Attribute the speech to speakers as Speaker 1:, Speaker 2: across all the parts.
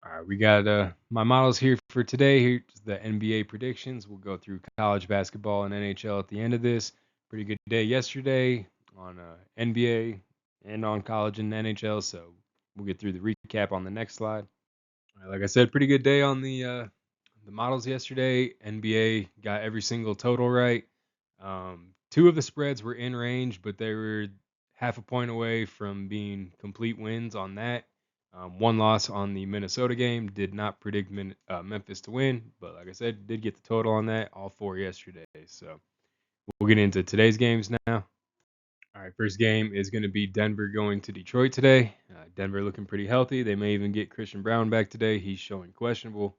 Speaker 1: All right, we got my models here for today. Here's the NBA predictions. We'll go through college basketball and NHL at the end of this. Pretty good day yesterday on NBA and on college and NHL. So we'll get through the recap on the next slide. All right, like I said, pretty good day on the models yesterday. NBA got every single total right. Two of the spreads were in range, but they were half a point away from being complete wins on that. One loss on the Minnesota game. Did not predict Memphis to win, but like I said, did get the total on that. All four yesterday. So we'll get into today's games now. All right, first game is going to be Denver going to Detroit today. Denver looking pretty healthy. They may even get Christian Brown back today. He's showing questionable.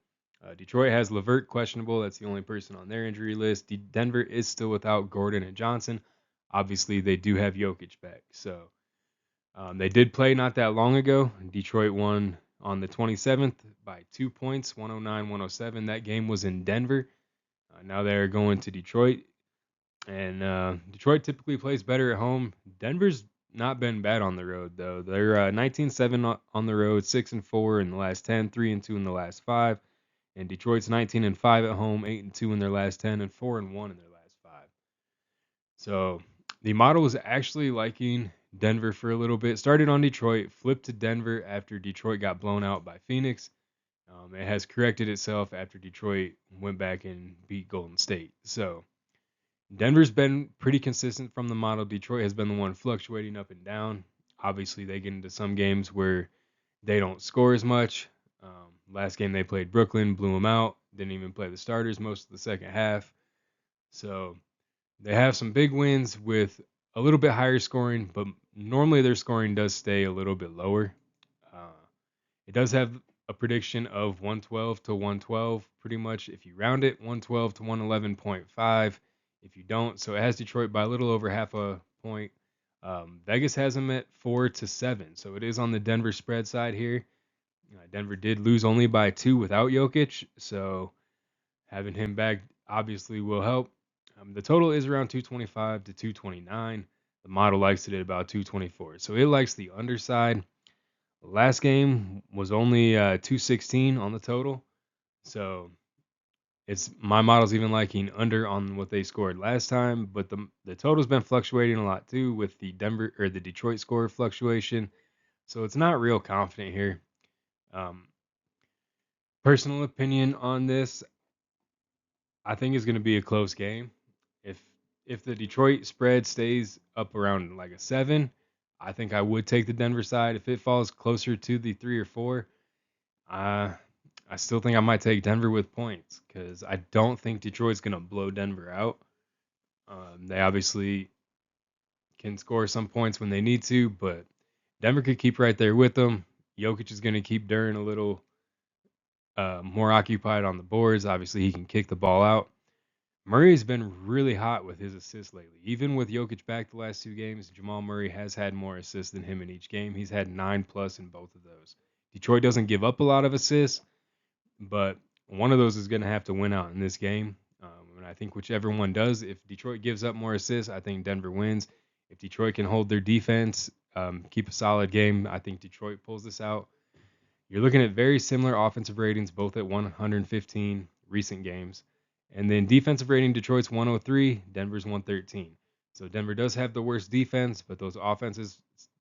Speaker 1: Detroit has Levert questionable. That's the only person on their injury list. Denver is still without Gordon and Johnson. Obviously, they do have Jokic back. So they did play not that long ago. Detroit won on the 27th by 2 points, 109-107. That game was in Denver. Now they're going to Detroit. And Detroit typically plays better at home. Denver's not been bad on the road, though. They're 19-7 on the road, 6-4 in the last 10, 3-2 in the last 5. And Detroit's 19-5 at home, 8-2 in their last 10, and 4-1 in their last 5. So the model was actually liking Denver for a little bit. Started on Detroit, flipped to Denver after Detroit got blown out by Phoenix. It has corrected itself after Detroit went back and beat Golden State. So Denver's been pretty consistent from the model. Detroit has been the one fluctuating up and down. Obviously, they get into some games where they don't score as much. Last game they played Brooklyn, blew them out. Didn't even play the starters most of the second half. So they have some big wins with a little bit higher scoring, but normally their scoring does stay a little bit lower. It does have a prediction of 112 to 112, pretty much. If you round it, 112 to 111.5. If you don't, so it has Detroit by a little over half a point. Vegas has them at 4-7, so it is on the Denver spread side here. Denver did lose only by 2 without Jokic, so having him back obviously will help. The total is around 225 to 229. The model likes it at about 224, so it likes the underside. Last game was only 216 on the total, so it's my model's even liking under on what they scored last time, but the total's been fluctuating a lot too with the Denver or the Detroit score fluctuation, so it's not real confident here. Um, Personal opinion on this, I think it's going to be a close game. If if the Detroit spread stays up around like a 7, I think I would take the Denver side. If it falls closer to the 3 or 4, I I still think I might take Denver with points because I don't think Detroit's going to blow Denver out. They obviously can score some points when they need to, but Denver could keep right there with them. Jokic is going to keep Duren a little more occupied on the boards. Obviously, he can kick the ball out. Murray's been really hot with his assists lately. Even with Jokic back the last 2 games, Jamal Murray has had more assists than him in each game. He's had 9 plus in both of those. Detroit doesn't give up a lot of assists, but one of those is going to have to win out in this game. And I think whichever one does, if Detroit gives up more assists, I think Denver wins. If Detroit can hold their defense, keep a solid game, I think Detroit pulls this out. You're looking at very similar offensive ratings, both at 115 recent games. And then defensive rating, Detroit's 103, Denver's 113. So Denver does have the worst defense, but those offenses,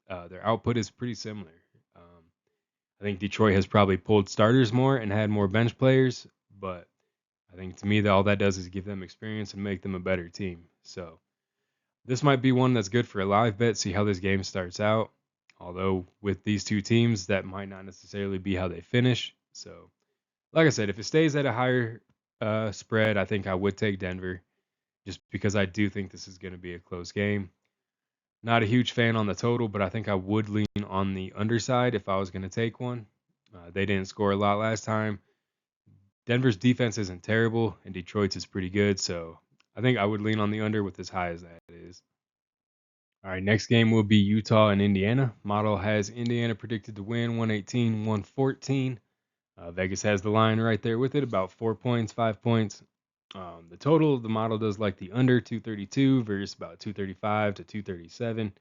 Speaker 1: their output is pretty similar. I think Detroit has probably pulled starters more and had more bench players, but I think to me, all that does is give them experience and make them a better team. So this might be one that's good for a live bet, see how this game starts out. Although with these two teams, that might not necessarily be how they finish. So, like I said, if it stays at a higher spread, I think I would take Denver just because I do think this is going to be a close game. Not a huge fan on the total, but I think I would lean on the underside if I was going to take one. They didn't score a lot last time. Denver's defense isn't terrible, and Detroit's is pretty good, so I think I would lean on the under with as high as that is. All right, next game will be Utah and Indiana. Model has Indiana predicted to win 118-114. Vegas has the line right there with it, about 4 points, 5 points. The total, the model does like the under 232 versus about 235 to 237.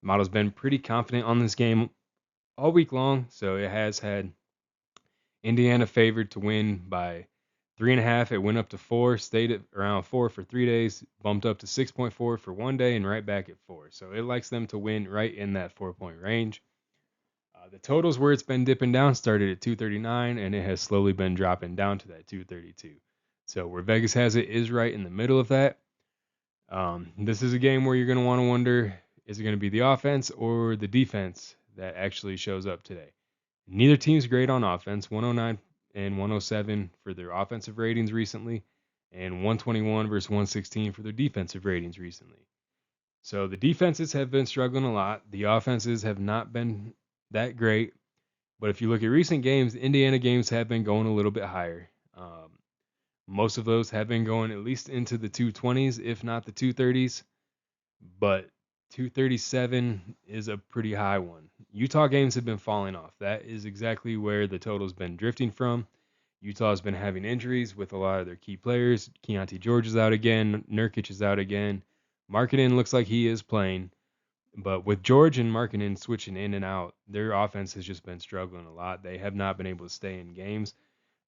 Speaker 1: The model's been pretty confident on this game all week long, so it has had Indiana favored to win by 3.5. It went up to 4, stayed at around 4 for 3 days, bumped up to 6.4 for one day, and right back at 4. So it likes them to win right in that 4-point range. The totals where it's been dipping down started at 239, and it has slowly been dropping down to that 232. So where Vegas has it is right in the middle of that. This is a game where you're going to want to wonder, is it going to be the offense or the defense that actually shows up today? Neither team's great on offense, 109 and 107 for their offensive ratings recently, and 121 versus 116 for their defensive ratings recently. So the defenses have been struggling a lot. The offenses have not been that great. But if you look at recent games, Indiana games have been going a little bit higher. Most of those have been going at least into the 220s, if not the 230s. But 237 is a pretty high one. Utah games have been falling off. That is exactly where the total's been drifting from. Utah's been having injuries with a lot of their key players. Keontae George is out again. Nurkic is out again. Markkanen looks like he is playing. But with George and Markkanen switching in and out, their offense has just been struggling a lot. They have not been able to stay in games.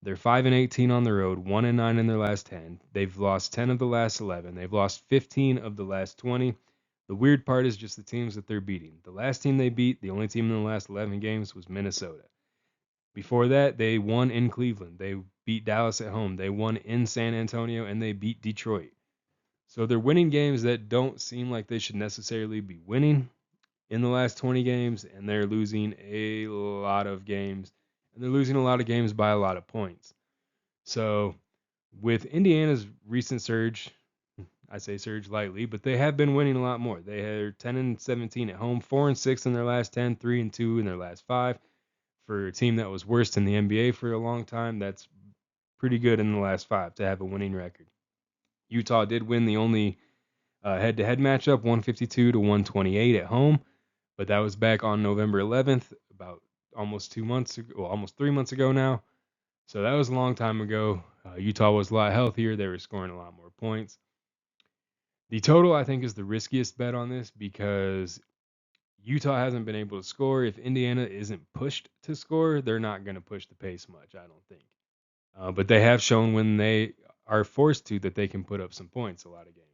Speaker 1: They're 5-18 on the road, 1-9 in their last 10. They've lost 10 of the last 11. They've lost 15 of the last 20. The weird part is just the teams that they're beating. The last team they beat, the only team in the last 11 games, was Minnesota. Before that, they won in Cleveland. They beat Dallas at home. They won in San Antonio, and they beat Detroit. So they're winning games that don't seem like they should necessarily be winning in the last 20 games, and they're losing a lot of games. And they're losing a lot of games by a lot of points. So with Indiana's recent surge, I say surge lightly, but they have been winning a lot more. They had 10-17 at home, 4-6 in their last 10, 3-2 in their last 5. For a team that was worst in the NBA for a long time, that's pretty good in the last 5 to have a winning record. Utah did win the only head-to-head matchup, 152-128 at home, but that was back on November 11th, about almost 2 months ago, well, almost 3 months ago now. So that was a long time ago. Utah was a lot healthier. They were scoring a lot more points. The total, I think, is the riskiest bet on this because Utah hasn't been able to score. If Indiana isn't pushed to score, they're not going to push the pace much, I don't think. But they have shown when they are forced to that they can put up some points a lot of games.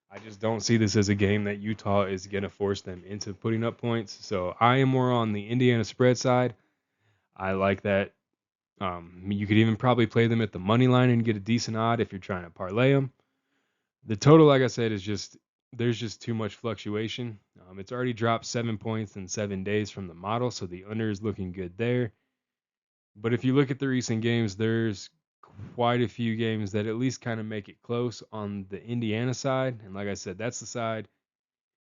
Speaker 1: I just don't see this as a game that Utah is going to force them into putting up points. So I am more on the Indiana spread side. I like that. You could even probably play them at the money line and get a decent odd if you're trying to parlay them. The total, like I said, is just there's just too much fluctuation. It's already dropped 7 points in 7 days from the model, so the under is looking good there. But if you look at the recent games, there's quite a few games that at least kind of make it close on the Indiana side. And like I said, that's the side.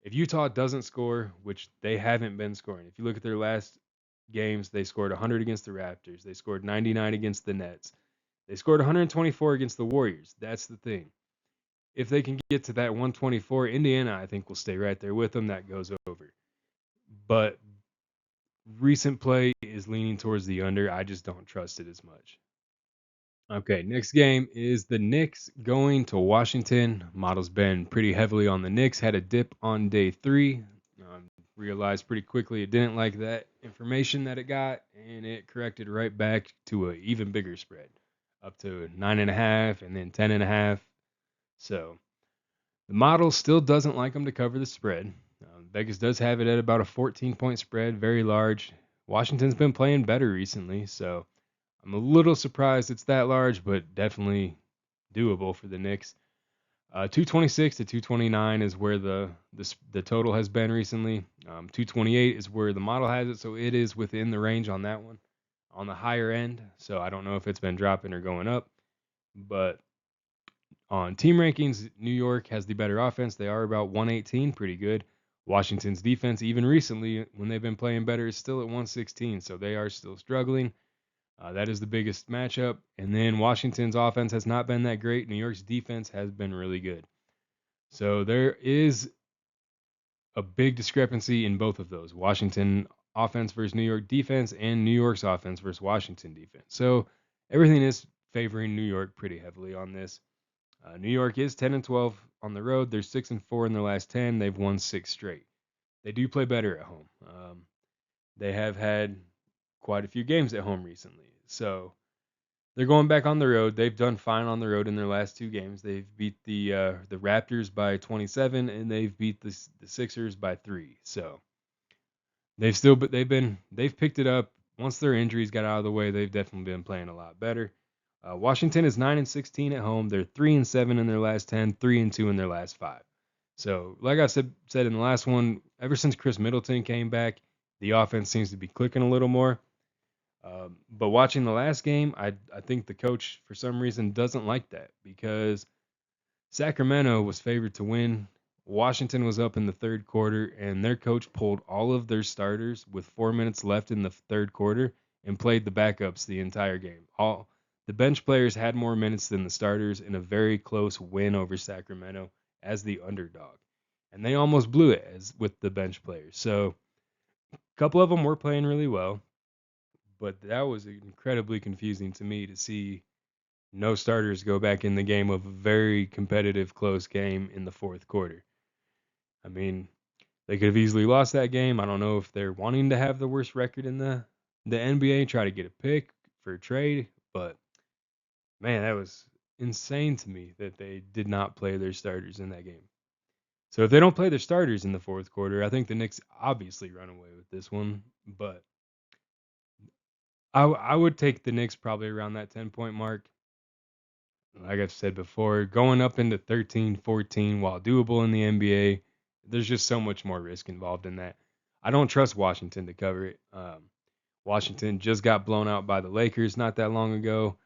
Speaker 1: If Utah doesn't score, which they haven't been scoring, if you look at their last games, they scored 100 against the Raptors. They scored 99 against the Nets. They scored 124 against the Warriors. That's the thing. If they can get to that 124, Indiana, I think, will stay right there with them. That goes over. But recent play is leaning towards the under. I just don't trust it as much. Okay, next game is the Knicks going to Washington. Model's been pretty heavily on the Knicks. Had a dip on day 3. Realized pretty quickly it didn't like that information that it got, and it corrected right back to an even bigger spread, up to 9.5 and then 10.5. So the model still doesn't like them to cover the spread. Vegas does have it at about a 14-point spread, very large. Washington's been playing better recently, so I'm a little surprised it's that large, but definitely doable for the Knicks. 226 to 229 is where the total has been recently. 228 is where the model has it, so it is within the range on that one, on the higher end. So I don't know if it's been dropping or going up, but on team rankings, New York has the better offense. They are about 118, pretty good. Washington's defense, even recently when they've been playing better, is still at 116, so they are still struggling. That is the biggest matchup. And then Washington's offense has not been that great. New York's defense has been really good. So there is a big discrepancy in both of those. Washington offense versus New York defense and New York's offense versus Washington defense. So everything is favoring New York pretty heavily on this. New York is 10-12 on the road. They're 6-4 in their last 10. They've won 6 straight. They do play better at home. They have had quite a few games at home recently. So they're going back on the road. They've done fine on the road in their last two games. They've beat the Raptors by 27, and they've beat the Sixers by 3. So they've picked it up. Once their injuries got out of the way, they've definitely been playing a lot better. Washington is 9-16 at home. They're 3-7 in their last 10, 3-2 in their last 5. So, like I said in the last one, ever since Chris Middleton came back, the offense seems to be clicking a little more. But watching the last game, I think the coach for some reason doesn't like that because Sacramento was favored to win. Washington was up in the third quarter, and their coach pulled all of their starters with 4 minutes left in the third quarter and played the backups the entire game. All the bench players had more minutes than the starters in a very close win over Sacramento as the underdog, and they almost blew it as with the bench players. So a couple of them were playing really well, but that was incredibly confusing to me to see no starters go back in the game of a very competitive, close game in the fourth quarter. I mean, they could have easily lost that game. I don't know if they're wanting to have the worst record in the NBA, try to get a pick for a trade, but man, that was insane to me that they did not play their starters in that game. So if they don't play their starters in the fourth quarter, I think the Knicks obviously run away with this one. But I would take the Knicks probably around that 10-point mark. Like I've said before, going up into 13, 14 while doable in the NBA, there's just so much more risk involved in that. I don't trust Washington to cover it. Washington just got blown out by the Lakers not that long ago.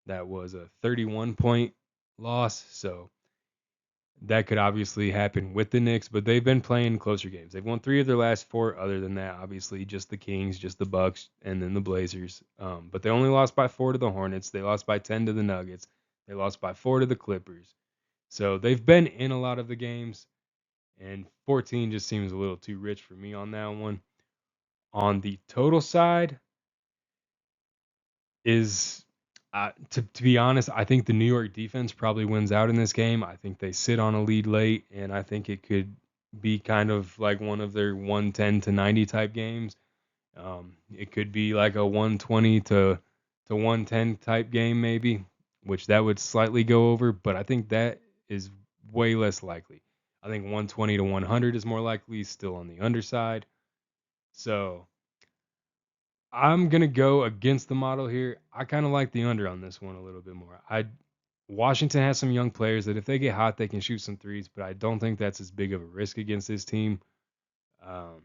Speaker 1: That was a 31-point loss. So that could obviously happen with the Knicks, but they've been playing closer games. They've won 3 of their last 4. Other than that, obviously, just the Kings, just the Bucks, and then the Blazers. But they only lost by 4 to the Hornets. They lost by 10 to the Nuggets. They lost by 4 to the Clippers. So they've been in a lot of the games, and 14 just seems a little too rich for me on that one. On the total side, is to be honest, I think the New York defense probably wins out in this game. I think they sit on a lead late, and I think it could be kind of like one of their 110 to 90 type games. It could be like a 120 to 110 type game, maybe, which that would slightly go over, but I think that is way less likely. I think 120 to 100 is more likely, still on the underside. So I'm gonna go against the model here. I kind of like the under on this one a little bit more. Washington has some young players that if they get hot, they can shoot some threes, but I don't think that's as big of a risk against this team. Um,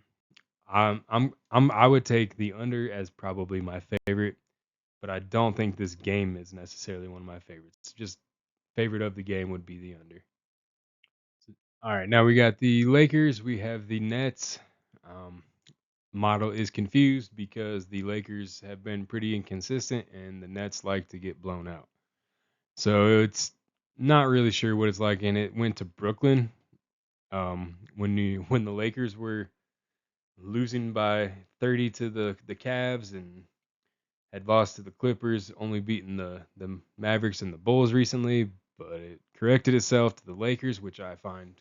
Speaker 1: I would take the under as probably my favorite, but I don't think this game is necessarily one of my favorites. Just favorite of the game would be the under. All right, now we got the Lakers. We have the Nets. Um, Model is confused because the Lakers have been pretty inconsistent and the Nets like to get blown out. So it's not really sure what it's like. And it went to Brooklyn when the Lakers were losing by 30 to the Cavs and had lost to the Clippers, only beating the Mavericks and the Bulls recently. But it corrected itself to the Lakers, which I find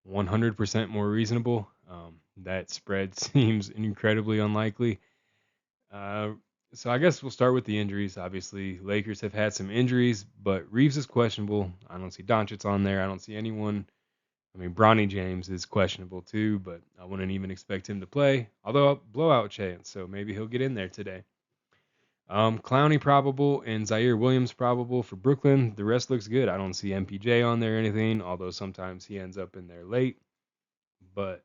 Speaker 1: 100% more reasonable. That spread seems incredibly unlikely. Uh, so I guess we'll start with the injuries. Obviously, Lakers have had some injuries, but Reeves is questionable. I don't see Doncic on there. I don't see anyone. I mean, Bronny James is questionable too, but I wouldn't even expect him to play. Although a blowout chance, so maybe he'll get in there today. Clowney probable and Zaire Williams probable for Brooklyn. The rest looks good. I don't see MPJ on there or anything, although sometimes he ends up in there late. But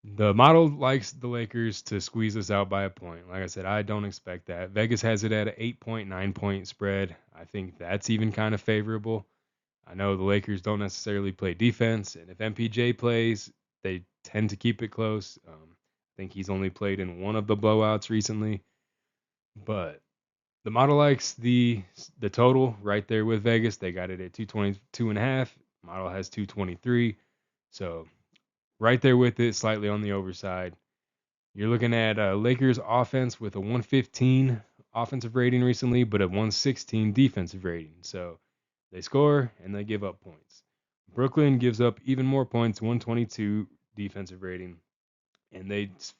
Speaker 1: the model likes the Lakers to squeeze us out by a point. Like I said, I don't expect that. Vegas has it at an 8.9 point spread. I think that's even kind of favorable. I know the Lakers don't necessarily play defense, and if MPJ plays, they tend to keep it close. I think he's only played in one of the blowouts recently. But the model likes the total right there with Vegas. They got it at 222.5. Model has 223. So right there with it, slightly on the overside. You're looking at Lakers offense with a 115 offensive rating recently, but a 116 defensive rating. So they score and they give up points. Brooklyn gives up even more points, 122 defensive rating, and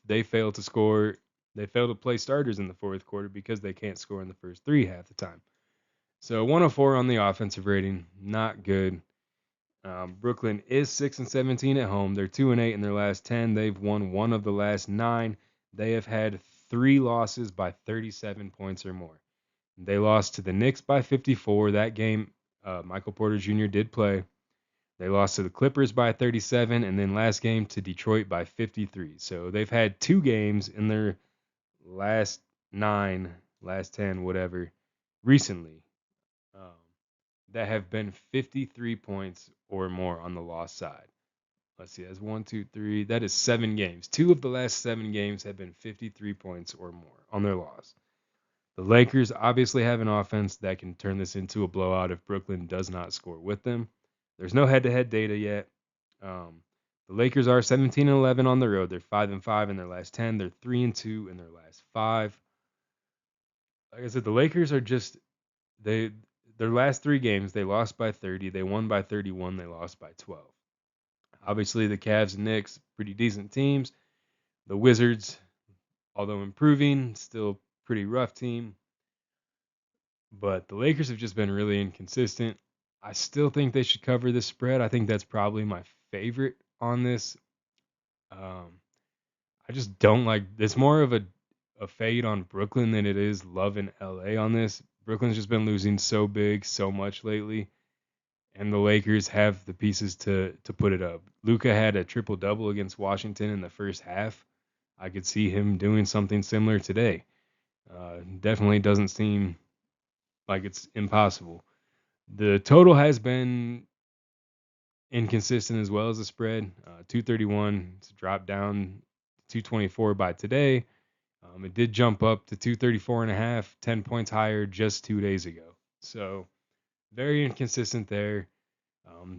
Speaker 1: they fail to score They fail to play starters in the fourth quarter because they can't score in the first three half the time. So 104 on the offensive rating, not good. Brooklyn is 6-17 at home. They're 2-8 in their last 10. They've won one of the last 9. They have had 3 losses by 37 points or more. They lost to the Knicks by 54. That game, Michael Porter Jr. did play. They lost to the Clippers by 37, and then last game to Detroit by 53. So they've had 2 games in their last 9, last 10, whatever, recently, um, that have been 53 points or more on the loss side. Let's see, that's 1, 2, 3. That is 7 games. 2 of the last 7 games have been 53 points or more on their loss. The Lakers obviously have an offense that can turn this into a blowout if Brooklyn does not score with them. There's no head-to-head data yet. The Lakers are 17-11 on the road. They're 5-5 in their last 10. They're 3-2 in their last 5. Like I said, the Lakers are just their last 3 games they lost by 30. They won by 31. They lost by 12. Obviously, the Cavs and Knicks, pretty decent teams. The Wizards, although improving, still pretty rough team. But the Lakers have just been really inconsistent. I still think they should cover this spread. I think that's probably my favorite on this. I just don't like. It's more of a fade on Brooklyn than it is love in LA on this. Brooklyn's just been losing so big, so much lately, and the Lakers have the pieces to put it up. Luka had a triple double against Washington in the first half. I could see him doing something similar today. Definitely doesn't seem like it's impossible. The total has been inconsistent as well as the spread. 231, it's dropped down 224 by today. It did jump up to 234.5, 10 points higher just 2 days ago. So very inconsistent there.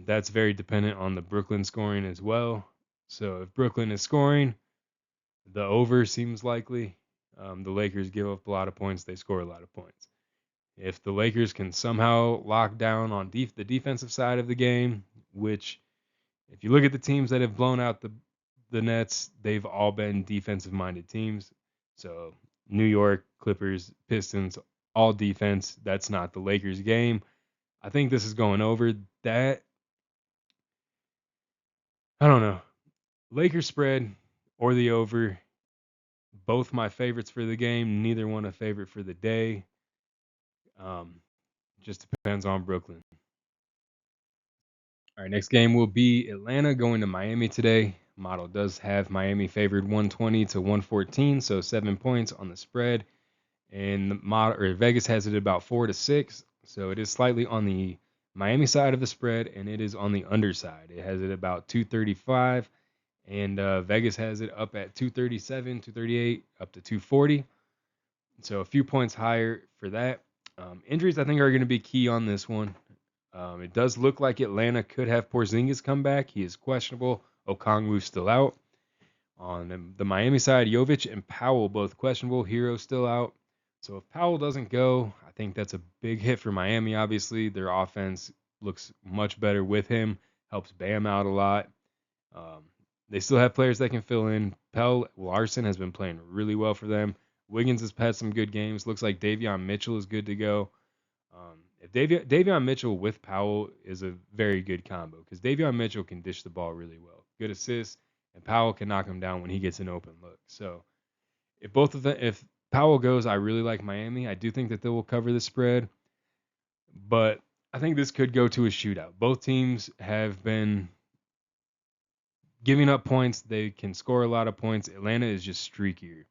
Speaker 1: That's very dependent on the Brooklyn scoring as well. So if Brooklyn is scoring, the over seems likely. The Lakers give up a lot of points. They score a lot of points. If the Lakers can somehow lock down on the defensive side of the game, which if you look at the teams that have blown out the Nets, they've all been defensive-minded teams. So New York, Clippers, Pistons, all defense. That's not the Lakers game. I think this is going over. That, I don't know. Lakers spread or the over, both my favorites for the game. Neither one a favorite for the day. Just depends on Brooklyn. All right, next game will be Atlanta going to Miami today. Model does have Miami favored 120 to 114, so 7 points on the spread. And the model or Vegas has it about 4 to 6, so it is slightly on the Miami side of the spread, and it is on the underside. It has it about 235, and Vegas has it up at 237, 238, up to 240. So a few points higher for that. Injuries, I think, are going to be key on this one. It does look like Atlanta could have Porzingis come back. He is questionable. Okongwu's still out. On the Miami side, Jovic and Powell both questionable. Hero's still out. So if Powell doesn't go, I think that's a big hit for Miami, obviously. Their offense looks much better with him. Helps Bam out a lot. They still have players that can fill in. Pell Larson has been playing really well for them. Wiggins has had some good games. Looks like Davion Mitchell is good to go. If Davion Mitchell with Powell is a very good combo because Davion Mitchell can dish the ball really well. Good assists, and Powell can knock him down when he gets an open look. So if Powell goes, I really like Miami. I do think that they will cover the spread, but I think this could go to a shootout. Both teams have been giving up points. They can score a lot of points. Atlanta is just streakier.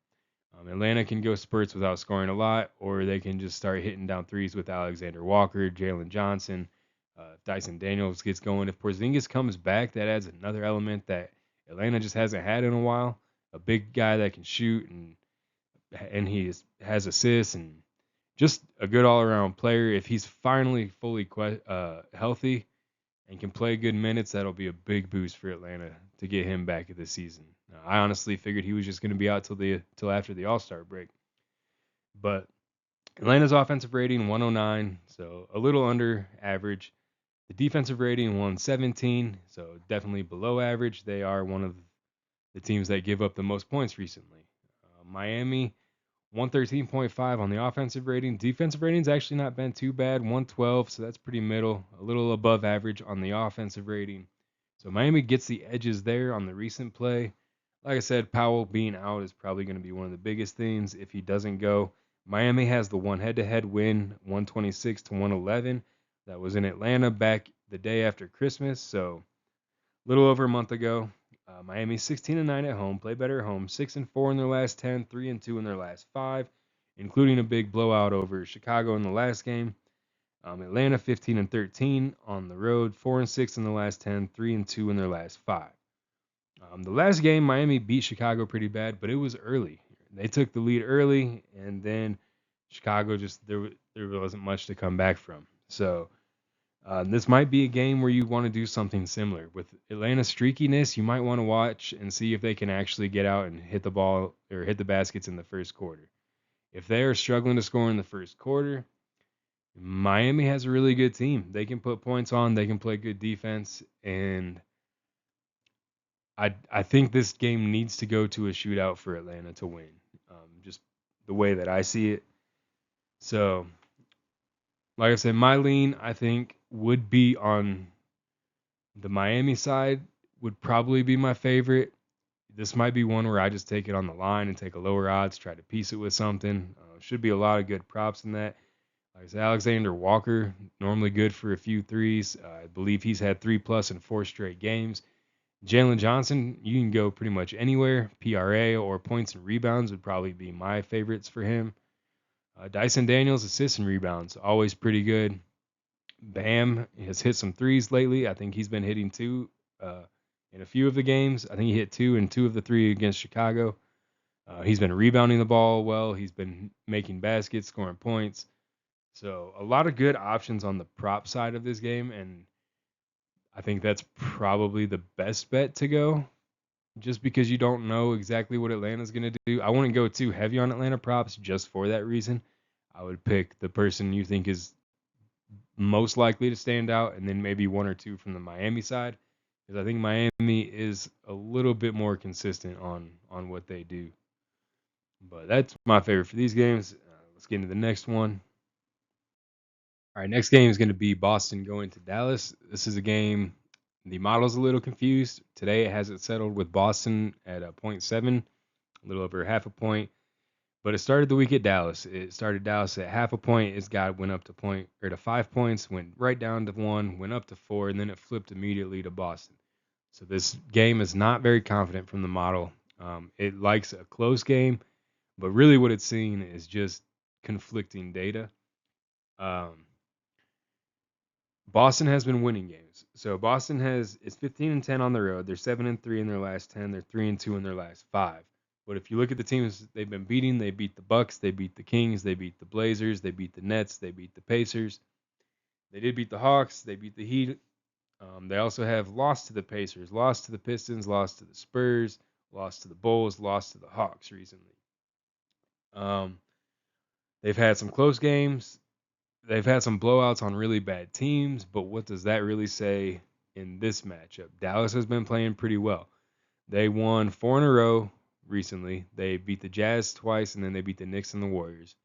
Speaker 1: Atlanta can go spurts without scoring a lot, or they can just start hitting down threes with Alexander Walker, Jalen Johnson, Dyson Daniels gets going. If Porzingis comes back, that adds another element that Atlanta just hasn't had in a while. A big guy that can shoot and he has assists and just a good all-around player. If he's finally fully healthy and can play good minutes, that'll be a big boost for Atlanta to get him back at the season. I honestly figured he was just going to be out till after the All-Star break. But Atlanta's offensive rating 109, so a little under average. The defensive rating 117, so definitely below average. They are one of the teams that give up the most points recently. Miami, 113.5 on the offensive rating. Defensive rating's actually not been too bad, 112, so that's pretty middle, a little above average on the offensive rating. So Miami gets the edges there on the recent play. Like I said, Powell being out is probably going to be one of the biggest things if he doesn't go. Miami has the one head-to-head win, 126 to 111. That was in Atlanta back the day after Christmas, so a little over a month ago. Miami 16-9 at home, play better at home, 6-4 in their last 10, 3-2 in their last 5, including a big blowout over Chicago in the last game. Atlanta 15-13 on the road, 4-6 in the last 10, 3-2 in their last 5. The last game, Miami beat Chicago pretty bad, but it was early. They took the lead early, and then Chicago just there wasn't much to come back from. So this might be a game where you want to do something similar. With Atlanta's streakiness, you might want to watch and see if they can actually get out and hit the ball or hit the baskets in the first quarter. If they are struggling to score in the first quarter, Miami has a really good team. They can put points on, they can play good defense, and I think this game needs to go to a shootout for Atlanta to win. Just the way that I see it. So, like I said, my lean, I think, would be on the Miami side, would probably be my favorite. This might be one where I just take it on the line and take a lower odds, try to piece it with something. Should be a lot of good props in that. Like I said, Alexander Walker, normally good for a few threes. I believe he's had 3+ in 4 straight games. Jalen Johnson, you can go pretty much anywhere. PRA or points and rebounds would probably be my favorites for him. Dyson Daniels, assists and rebounds, always pretty good. Bam has hit some threes lately. I think he's been hitting 2 in a few of the games. I think he hit 2 in 2 of the 3 against Chicago. He's been rebounding the ball well. He's been making baskets, scoring points. So a lot of good options on the prop side of this game, and I think that's probably the best bet to go, just because you don't know exactly what Atlanta's going to do. I wouldn't go too heavy on Atlanta props just for that reason. I would pick the person you think is most likely to stand out, and then maybe 1 or 2 from the Miami side, because I think Miami is a little bit more consistent on what they do. But that's my favorite for these games. Let's get into the next one. All right, next game is going to be Boston going to Dallas. This is a game, the model's a little confused. Today it has it settled with Boston at a 0.7, a little over half a point. But it started the week at Dallas. It started Dallas at half a point. Its guy went up to 5 points, went right down to 1, went up to 4, and then it flipped immediately to Boston. So this game is not very confident from the model. It likes a close game, but really what it's seeing is just conflicting data. Boston has been winning games. So Boston is 15-10 on the road. They're 7-3 in their last 10. They're 3-2 in their last 5. But if you look at the teams they've been beating, they beat the Bucks, they beat the Kings, they beat the Blazers, they beat the Nets, they beat the Pacers. They did beat the Hawks, they beat the Heat. They also have lost to the Pacers, lost to the Pistons, lost to the Spurs, lost to the Bulls, lost to the Hawks recently. They've had some close games. They've had some blowouts on really bad teams, but what does that really say in this matchup? Dallas has been playing pretty well. They won 4 in a row recently. They beat the Jazz twice, and then they beat the Knicks and the Warriors.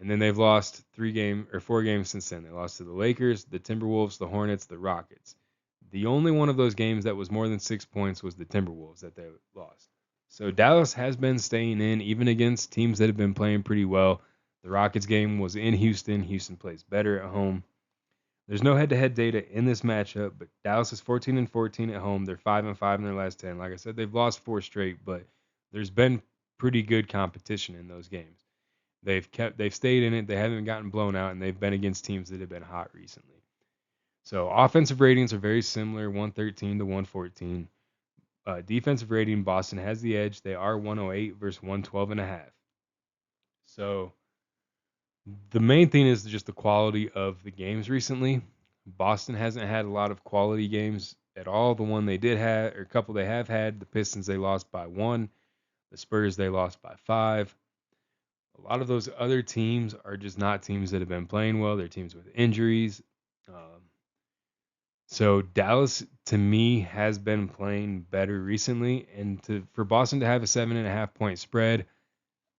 Speaker 1: And then they've lost 4 games since then. They lost to the Lakers, the Timberwolves, the Hornets, the Rockets. The only one of those games that was more than 6 points was the Timberwolves that they lost. So Dallas has been staying in, even against teams that have been playing pretty well. The Rockets game was in Houston. Houston plays better at home. There's no head-to-head data in this matchup, but Dallas is 14-14 at home. They're 5-5 in their last 10. Like I said, they've lost 4 straight, but there's been pretty good competition in those games. They've stayed in it. They haven't gotten blown out, and they've been against teams that have been hot recently. So offensive ratings are very similar, 113 to 114. Defensive rating, Boston has the edge. They are 108 versus 112.5. So the main thing is just the quality of the games recently. Boston hasn't had a lot of quality games at all. The one they did have, or a couple they have had, the Pistons they lost by 1. The Spurs they lost by 5. A lot of those other teams are just not teams that have been playing well. They're teams with injuries. So Dallas, to me, has been playing better recently. And for Boston to have a 7.5 point spread,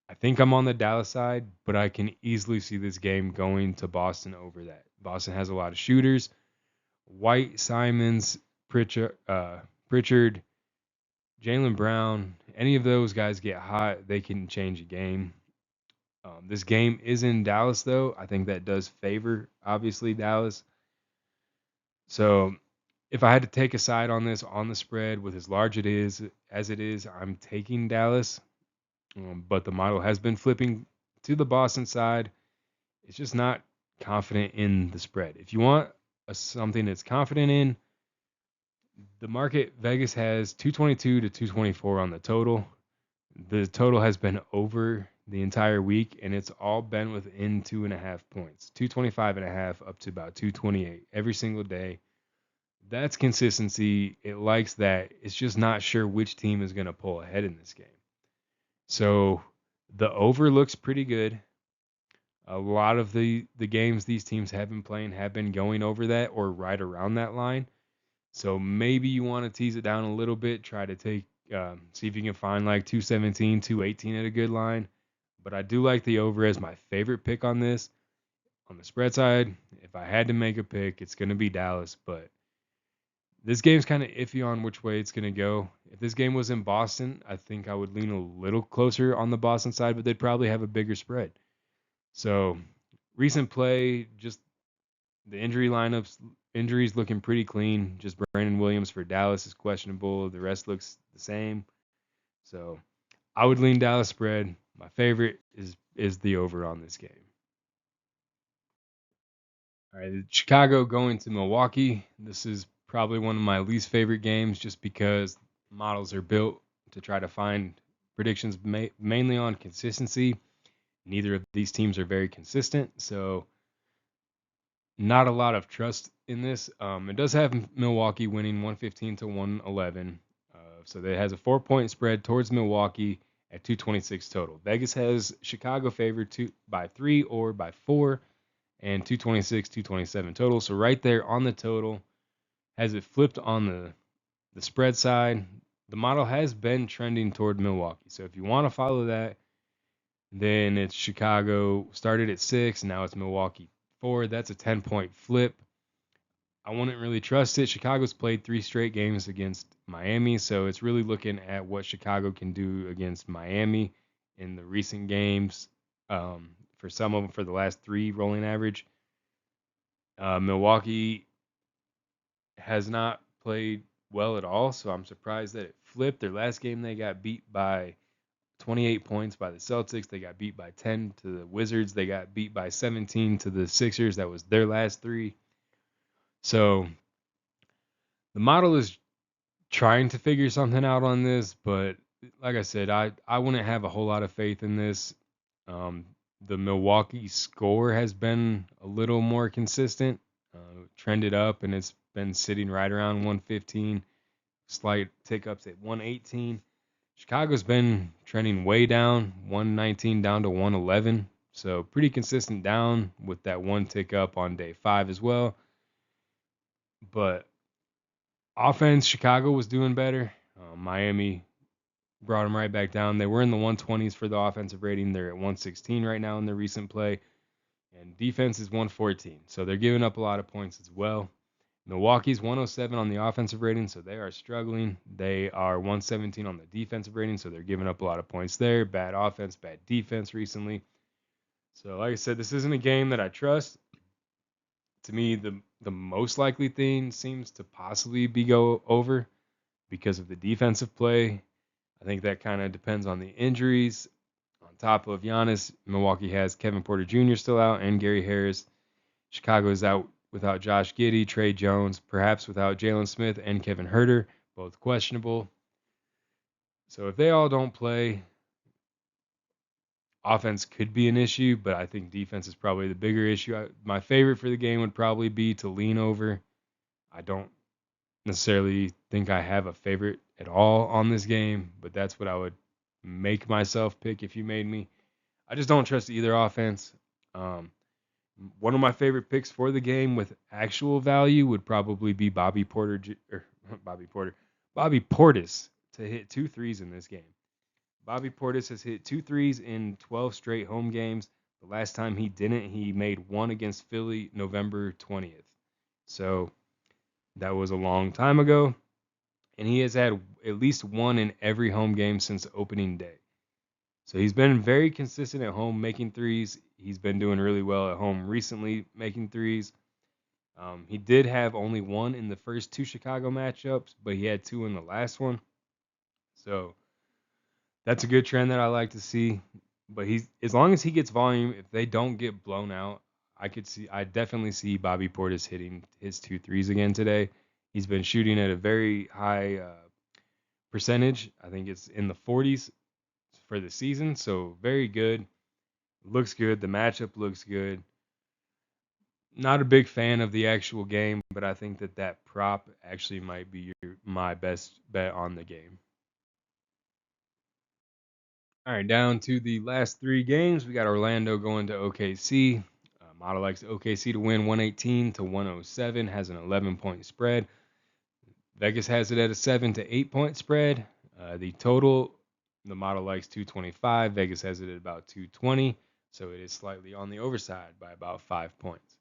Speaker 1: I think I'm on the Dallas side, but I can easily see this game going to Boston over that. Boston has a lot of shooters. White, Simons, Pritchard, Jaylen Brown, any of those guys get hot, they can change a game. This game is in Dallas, though. I think that does favor, obviously, Dallas. So if I had to take a side on this, on the spread, with as large it is as it is, I'm taking Dallas. But the model has been flipping to the Boston side. It's just not confident in the spread. If you want something that's confident in, the market, Vegas has 222 to 224 on the total. The total has been over the entire week, and it's all been within 2.5 points, 225.5 up to about 228 every single day. That's consistency. It likes that. It's just not sure which team is going to pull ahead in this game. So the over looks pretty good. A lot of the games these teams have been playing have been going over that or right around that line. So maybe you want to tease it down a little bit, try to see if you can find like 217, 218 at a good line. But I do like the over as my favorite pick on this. On the spread side, if I had to make a pick, it's going to be Dallas. But this game's kind of iffy on which way it's going to go. If this game was in Boston, I think I would lean a little closer on the Boston side, but they'd probably have a bigger spread. So recent play, just the injuries looking pretty clean. Just Brandon Williams for Dallas is questionable. The rest looks the same. So I would lean Dallas spread. My favorite is the over on this game. All right, Chicago going to Milwaukee. This is probably one of my least favorite games just because models are built to try to find predictions mainly on consistency. Neither of these teams are very consistent, so not a lot of trust in this. It does have Milwaukee winning 115 to 111. So it has a 4-point spread towards Milwaukee at 226 total. Vegas has Chicago favored by 3 or by 4, and 226, 227 total. So right there on the total, has it flipped on the spread side. The model has been trending toward Milwaukee. So if you want to follow that, then it's Chicago started at 6, now it's Milwaukee 4. That's a 10-point flip. I wouldn't really trust it. Chicago's played 3 straight games against Miami, so it's really looking at what Chicago can do against Miami in the recent games. For some of them, for the last 3 rolling average. Milwaukee has not played well at all, so I'm surprised that it flipped. Their last game, they got beat by 28 points by the Celtics. They got beat by 10 to the Wizards. They got beat by 17 to the Sixers. That was their last 3. So the model is trying to figure something out on this, but like I said, I wouldn't have a whole lot of faith in this. The Milwaukee score has been a little more consistent, trended up, and it's been sitting right around 115, slight tick ups at 118. Chicago's been trending way down, 119 down to 111. So pretty consistent down with that one tick up on day 5 as well. But offense, Chicago was doing better. Miami brought them right back down. They were in the 120s for the offensive rating. They're at 116 right now in their recent play. And defense is 114. So they're giving up a lot of points as well. Milwaukee's 107 on the offensive rating, so they are struggling. They are 117 on the defensive rating, so they're giving up a lot of points there. Bad offense, bad defense recently. So like I said, this isn't a game that I trust. To me, the most likely thing seems to possibly be go over because of the defensive play. I think that kind of depends on the injuries. On top of Giannis, Milwaukee has Kevin Porter Jr. still out and Gary Harris. Chicago is out without Josh Giddey, Trey Jones, perhaps without Jalen Smith and Kevin Huerter, both questionable. So if they all don't play, offense could be an issue, but I think defense is probably the bigger issue. My favorite for the game would probably be to lean over. I don't necessarily think I have a favorite at all on this game, but that's what I would make myself pick if you made me. I just don't trust either offense. One of my favorite picks for the game with actual value would probably be Bobby Portis to hit 2 threes in this game. Bobby Portis has hit 2 threes in 12 straight home games. The last time he didn't, he made one against Philly November 20th. So that was a long time ago. And he has had at least one in every home game since opening day. So he's been very consistent at home making threes. He's been doing really well at home recently making threes. He did have only one in the first two Chicago matchups, but he had two in the last one. So that's a good trend that I like to see. But he's as long as he gets volume, if they don't get blown out, I definitely see Bobby Portis hitting his 2 threes again today. He's been shooting at a very high percentage. I think it's in the 40s for the season, so very good. Looks good. The matchup looks good. Not a big fan of the actual game, but I think that prop actually might be my best bet on the game. All right, down to the last 3 games. We got Orlando going to OKC. Model likes OKC to win 118 to 107, has an 11-point spread. Vegas has it at a 7 to 8-point spread. The total, the model likes 225. Vegas has it at about 220, so it is slightly on the overside by about 5 points.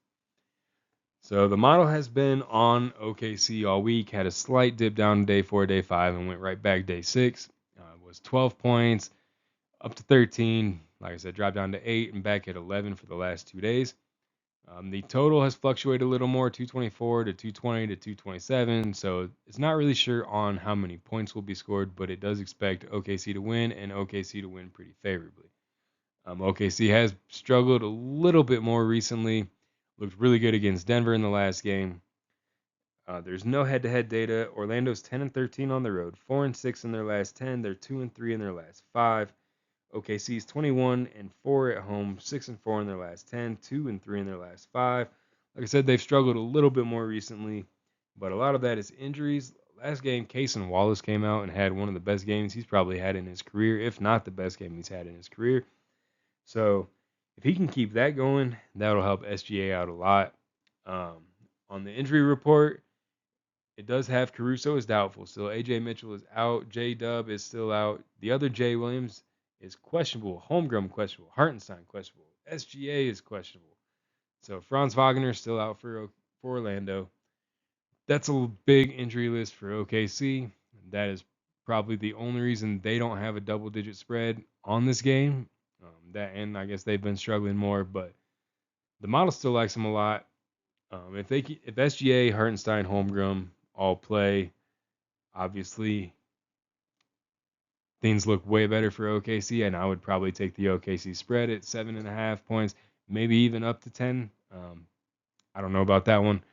Speaker 1: So the model has been on OKC all week, had a slight dip down day 4, day 5, and went right back day 6. Was 12 points, up to 13. Like I said, dropped down to 8 and back at 11 for the last 2 days. The total has fluctuated a little more, 224 to 220 to 227. So it's not really sure on how many points will be scored, but it does expect OKC to win and OKC to win pretty favorably. OKC has struggled a little bit more recently. Looked really good against Denver in the last game. There's no head-to-head data. Orlando's 10-13 on the road, 4-6 in their last 10. They're 2-3 in their last 5. OKC's 21-4 at home, 6-4 in their last 10, 2-3 in their last 5. Like I said, they've struggled a little bit more recently, but a lot of that is injuries. Last game, Cason Wallace came out and had one of the best games he's probably had in his career, if not the best game he's had in his career. So if he can keep that going, that'll help SGA out a lot. On the injury report, it does have Caruso is doubtful. Still, AJ Mitchell is out. J-Dub is still out. The other Jay Williams is questionable. Holmgren questionable. Hartenstein questionable. SGA is questionable. So Franz Wagner is still out for Orlando. That's a big injury list for OKC. That is probably the only reason they don't have a double-digit spread on this game. And I guess they've been struggling more, but the model still likes them a lot. If SGA, Hartenstein, Holmgren all play, obviously things look way better for OKC, and I would probably take the OKC spread at 7.5 points, maybe even up to 10. I don't know about that one.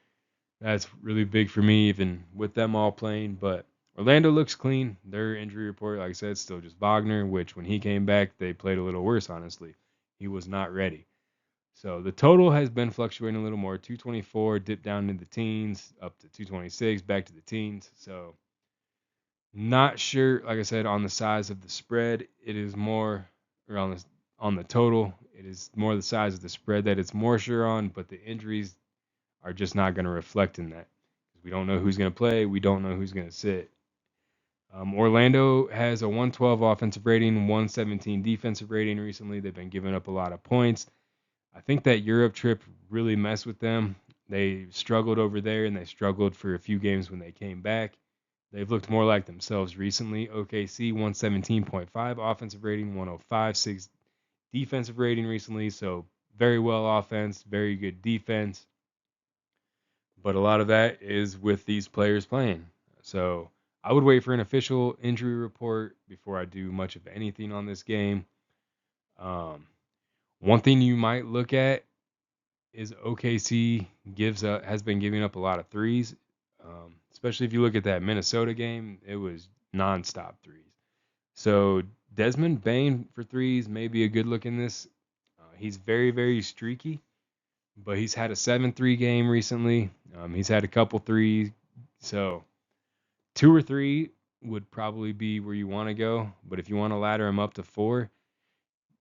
Speaker 1: That's really big for me, even with them all playing. But Orlando looks clean. Their injury report, like I said, still just Wagner, which when he came back, they played a little worse, honestly. He was not ready. So the total has been fluctuating a little more. 224, dipped down into the teens, up to 226, back to the teens. So not sure, like I said, on the size of the spread. It is more, or on the total, it is more the size of the spread that it's more sure on, but the injuries are just not going to reflect in that. We don't know who's going to play. We don't know who's going to sit. Orlando has a 112 offensive rating, 117 defensive rating recently. They've been giving up a lot of points. I think that Europe trip really messed with them. They struggled over there, and they struggled for a few games when they came back. They've looked more like themselves recently. OKC, 117.5 offensive rating, 105.6 defensive rating recently. So very well offense, very good defense. But a lot of that is with these players playing. So I would wait for an official injury report before I do much of anything on this game. One thing you might look at is OKC has been giving up a lot of threes, especially if you look at that Minnesota game. It was nonstop threes. So Desmond Bane for threes may be a good look in this. He's very, very streaky, but he's had a 7-3 game recently. He's had a couple threes. So 2 or 3 would probably be where you want to go. But if you want to ladder him up to 4,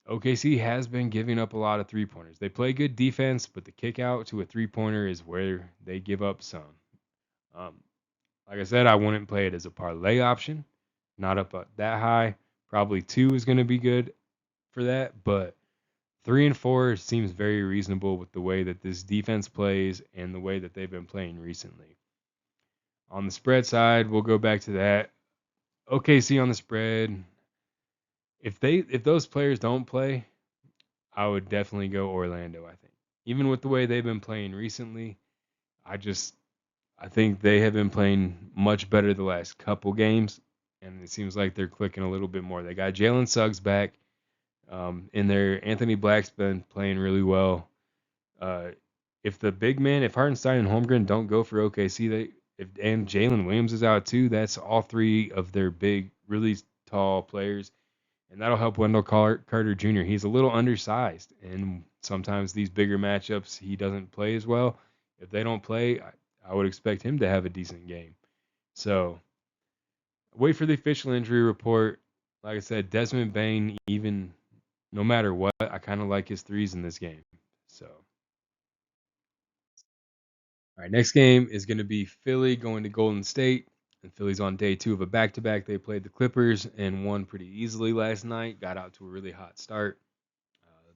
Speaker 1: OKC has been giving up a lot of three-pointers. They play good defense, but the kick out to a three-pointer is where they give up some. Like I said, I wouldn't play it as a parlay option, not up that high, Probably 2 is going to be good for that, but 3 and 4 seems very reasonable with the way that this defense plays and the way that they've been playing recently. On the spread side, we'll go back to that. OKC on the spread. If those players don't play, I would definitely go Orlando, I think. Even with the way they've been playing recently, I think they have been playing much better the last couple games, and it seems like they're clicking a little bit more. They got Jalen Suggs back in there. Anthony Black's been playing really well. If the big men, if Hartenstein and Holmgren don't go for OKC, and Jalen Williams is out too, that's all 3 of their big, really tall players, and that'll help Wendell Carter Jr. He's a little undersized, and sometimes these bigger matchups he doesn't play as well. If they don't play, I would expect him to have a decent game. So wait for the official injury report. Like I said, Desmond Bane, even no matter what, I kind of like his threes in this game. So, all right, next game is going to be Philly going to Golden State. And Philly's on day 2 of a back-to-back. They played the Clippers and won pretty easily last night. Got out to a really hot start.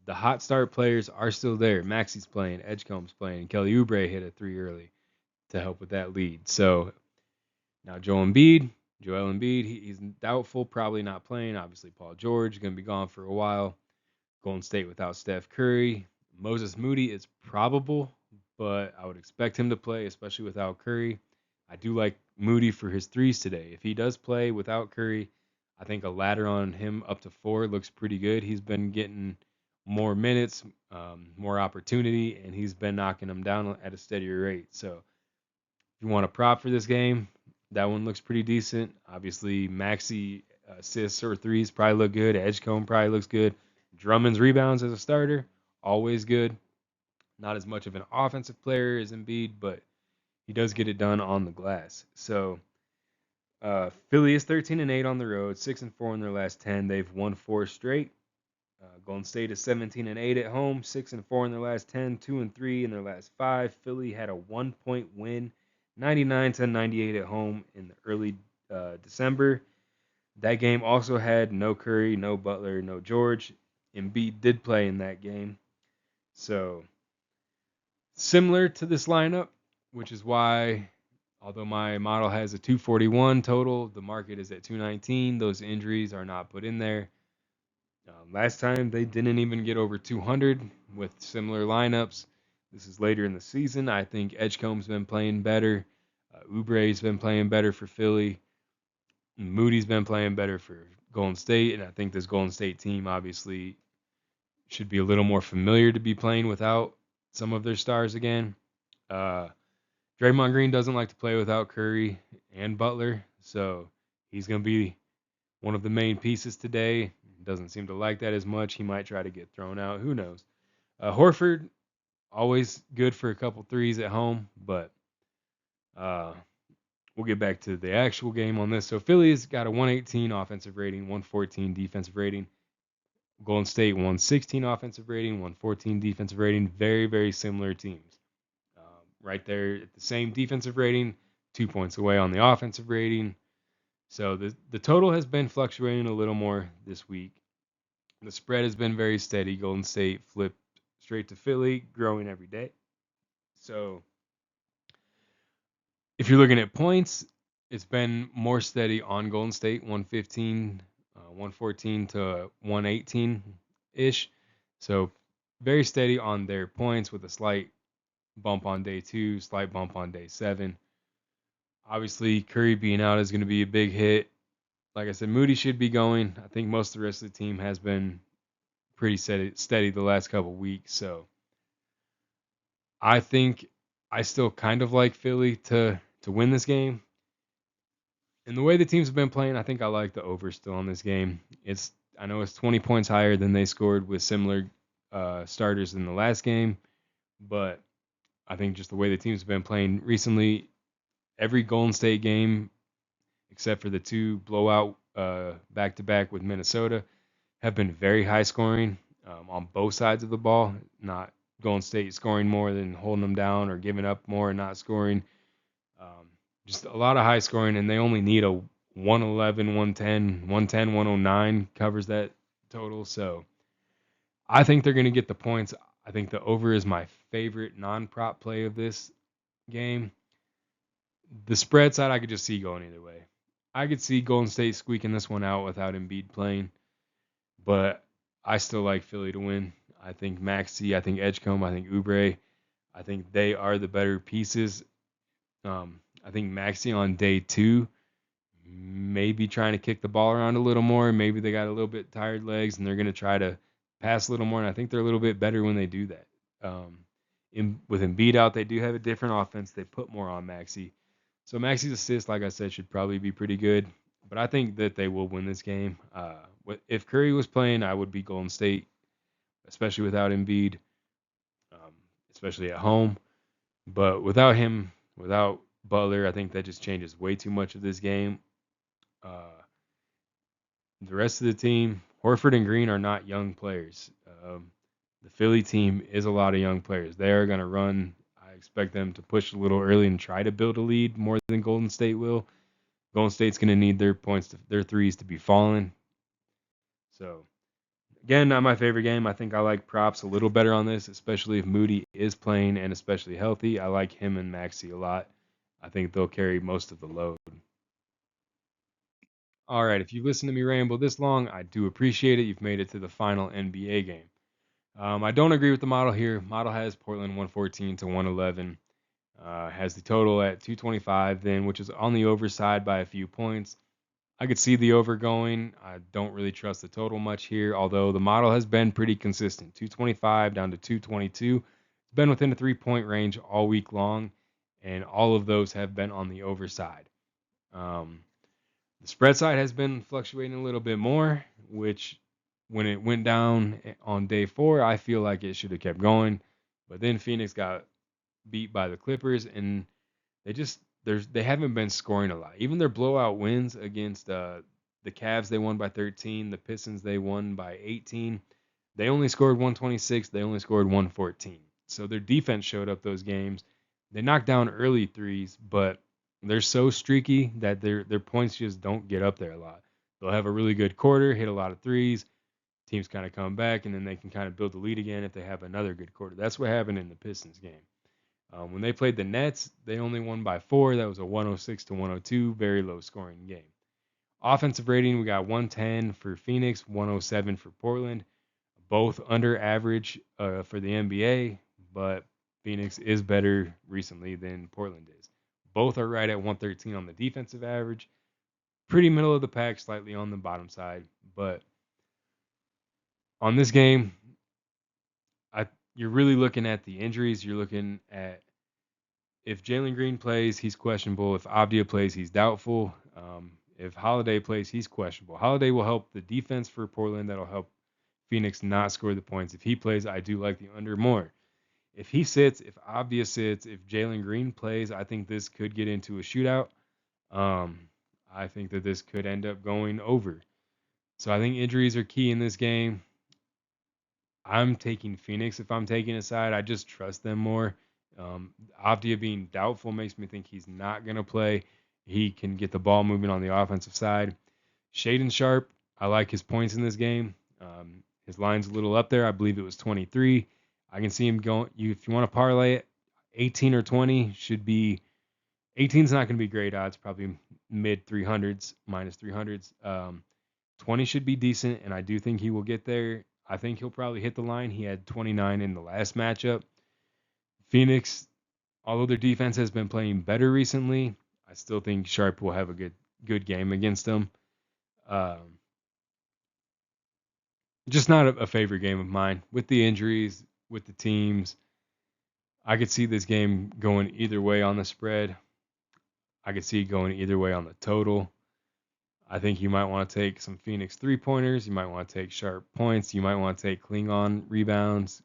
Speaker 1: The hot start players are still there. Maxi's playing, Edgecombe's playing. Kelly Oubre hit a 3 early to help with that lead. So now Joel Embiid, he's doubtful, probably not playing. Obviously, Paul George going to be gone for a while. Golden State without Steph Curry. Moses Moody is probable, but I would expect him to play, especially without Curry. I do like Moody for his threes today. If he does play without Curry, I think a ladder on him up to 4 looks pretty good. He's been getting more minutes, more opportunity, and he's been knocking them down at a steadier rate. So if you want a prop for this game, that one looks pretty decent. Obviously, Maxi assists or threes probably look good. Edgecombe probably looks good. Drummond's rebounds as a starter, always good. Not as much of an offensive player as Embiid, but he does get it done on the glass. So Philly is 13-8 on the road, 6-4 in their last 10. They've won 4 straight. Golden State is 17-8 at home, 6-4 in their last 10, 2-3 in their last 5. Philly had a 1-point win, 99-98 at home in the early December. That game also had no Curry, no Butler, no George. Embiid did play in that game. So similar to this lineup, which is why, although my model has a 241 total, the market is at 219. Those injuries are not put in there. Last time they didn't even get over 200 with similar lineups. This is later in the season. I think Edgecombe's been playing better. Oubre's been playing better for Philly. Moody's been playing better for Golden State, and I think this Golden State team obviously should be a little more familiar to be playing without some of their stars again. Draymond Green doesn't like to play without Curry and Butler, so he's going to be one of the main pieces today. Doesn't seem to like that as much. He might try to get thrown out. Who knows? Horford, always good for a couple threes at home, but we'll get back to the actual game on this. So Philly's got a 118 offensive rating, 114 defensive rating. Golden State 116 offensive rating, 114 defensive rating. Very, very similar teams. Right there at the same defensive rating, 2 points away on the offensive rating. So the total has been fluctuating a little more this week. The spread has been very steady. Golden State flipped straight to Philly, growing every day. So if you're looking at points, it's been more steady on Golden State, 115, 114 to 118-ish. So very steady on their points with a slight bump on day 2, slight bump on day 7. Obviously, Curry being out is going to be a big hit. Like I said, Moody should be going. I think most of the rest of the team has been pretty steady the last couple weeks. So I think I still kind of like Philly to win this game. And the way the teams have been playing, I think I like the over still on this game. I know it's 20 points higher than they scored with similar starters in the last game, but I think just the way the teams have been playing recently, every Golden State game, except for the 2 blowout back-to-back with Minnesota, have been very high scoring on both sides of the ball. Not Golden State scoring more than holding them down or giving up more and not scoring. Just a lot of high scoring, and they only need a 111, 110, 110, 109 covers that total. So I think they're going to get the points. I think the over is my favorite non-prop play of this game. The spread side, I could just see going either way. I could see Golden State squeaking this one out without Embiid playing, but I still like Philly to win. I think Maxey, I think Edgecombe, I think Oubre, I think they are the better pieces. I think Maxey on day 2 maybe trying to kick the ball around a little more. Maybe they got a little bit tired legs and they're going to try to pass a little more. And I think they're a little bit better when they do that. With Embiid out, they do have a different offense. They put more on Maxey. So Maxey's assist, like I said, should probably be pretty good. But I think that they will win this game. If Curry was playing, I would be Golden State, especially without Embiid, especially at home. But without him, without Butler, I think that just changes way too much of this game. The rest of the team, Horford and Green are not young players. The Philly team is a lot of young players. They are going to run. I expect them to push a little early and try to build a lead more than Golden State will. Golden State's going to need their points, their threes to be falling. So, again, not my favorite game. I think I like props a little better on this, especially if Moody is playing and especially healthy. I like him and Maxey a lot. I think they'll carry most of the load. All right, if you've listened to me ramble this long, I do appreciate it. You've made it to the final NBA game. I don't agree with the model here. Model has Portland 114 to 111. Has the total at 225 then, which is on the over side by a few points. I could see the over going. I don't really trust the total much here, although the model has been pretty consistent. 225 down to 222. It's been within a 3-point range all week long, and all of those have been on the over side. The spread side has been fluctuating a little bit more, which when it went down on day 4, I feel like it should have kept going. But then Phoenix got beat by the Clippers, and they haven't been scoring a lot. Even their blowout wins against the Cavs, they won by 13. The Pistons, they won by 18. They only scored 126. They only scored 114. So their defense showed up those games. They knocked down early threes, but they're so streaky that their points just don't get up there a lot. They'll have a really good quarter, hit a lot of threes. Teams kind of come back, and then they can kind of build the lead again if they have another good quarter. That's what happened in the Pistons game. When they played the Nets, they only won by 4. That was a 106 to 102, very low scoring game. Offensive rating, we got 110 for Phoenix, 107 for Portland. Both under average for the NBA, but Phoenix is better recently than Portland is. Both are right at 113 on the defensive average. Pretty middle of the pack, slightly on the bottom side. But on this game, you're really looking at the injuries. You're looking at if Jalen Green plays, he's questionable. If Avdia plays, he's doubtful. If Holiday plays, he's questionable. Holiday will help the defense for Portland. That'll help Phoenix not score the points. If he plays, I do like the under more. If he sits, if Avdia sits, if Jalen Green plays, I think this could get into a shootout. I think that this could end up going over. So I think injuries are key in this game. I'm taking Phoenix if I'm taking a side. I just trust them more. Avdia being doubtful makes me think he's not going to play. He can get the ball moving on the offensive side. Shaedon Sharpe, I like his points in this game. His line's a little up there. I believe it was 23. I can see him going. If you want to parlay it, 18 or 20 should be. 18 is not going to be great odds, probably mid 300s, minus 300s. 20 should be decent, and I do think he will get there. I think he'll probably hit the line. He had 29 in the last matchup. Phoenix, although their defense has been playing better recently, I still think Sharpe will have a good game against them. Just not a favorite game of mine. With the injuries, with the teams, I could see this game going either way on the spread. I could see it going either way on the total. I think you might want to take some Phoenix 3-pointers. You might want to take Sharpe points. You might want to take Klingon rebounds.